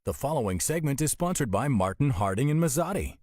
The following segment is sponsored by Martin, Harding, and Mazzotti.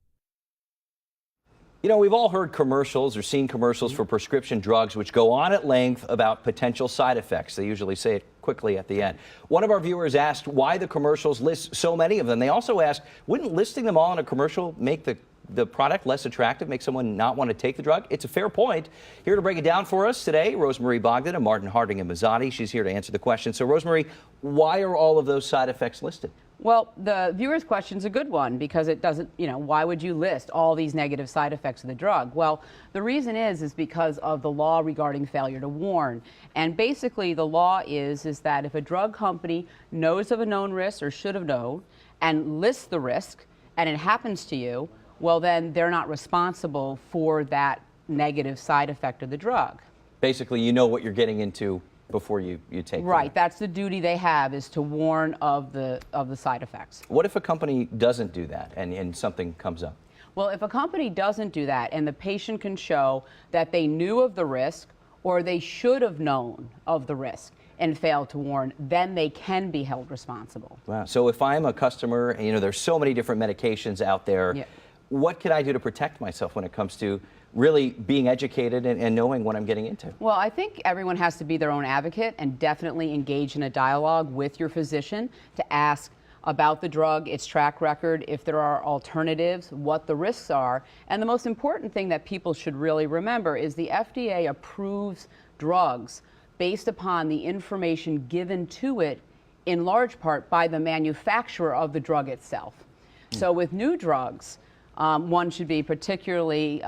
You know, we've all heard commercials or seen commercials for prescription drugs which go on at length about potential side effects. They usually say it quickly at the end. One of our viewers asked why the commercials list so many of them. They also asked, wouldn't listing them all in a commercial make the product less attractive, make someone not want to take the drug? It's a fair point. Here to break it down for us today, Rosemary Bogdan and Martin Harding and Mazzotti. She's here to answer the question. So, Rosemary, why are all of those side effects listed? Well, the viewer's question is a good one because it doesn't, why would you list all these negative side effects of the drug? Well, the reason is because of the law regarding failure to warn. And basically the law is that if a drug company knows of a known risk or should have known and lists the risk and it happens to you, well, then they're not responsible for that negative side effect of the drug. Basically, you know what you're getting into before you take Right, that's the duty they have, is to warn of the side effects. What if a company doesn't do that and something comes up? Well, if a company doesn't do that and the patient can show that they knew of the risk or they should have known of the risk and failed to warn, then they can be held responsible. Wow. So if I'm a customer, and there's so many different medications out there, Yeah. What can I do to protect myself when it comes to really being educated and knowing what I'm getting into? Well, I think everyone has to be their own advocate and definitely engage in a dialogue with your physician to ask about the drug, its track record, if there are alternatives, what the risks are. And the most important thing that people should really remember is the FDA approves drugs based upon the information given to it in large part by the manufacturer of the drug itself. So with new drugs, one should be particularly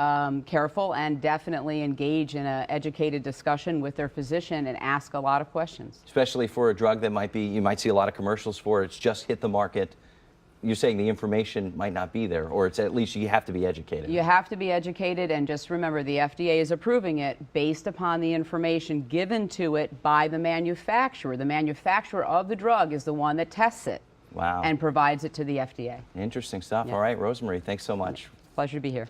careful and definitely engage in an educated discussion with their physician and ask a lot of questions. Especially for a drug that you might see a lot of commercials for, it's just hit the market. You're saying the information might not be there, or it's at least you have to be educated. You have to be educated, and just remember the FDA is approving it based upon the information given to it by the manufacturer. The manufacturer of the drug is the one that tests it. Wow. And provides it to the FDA. Interesting stuff. Yeah. All right, Rosemary, thanks so much. Pleasure to be here.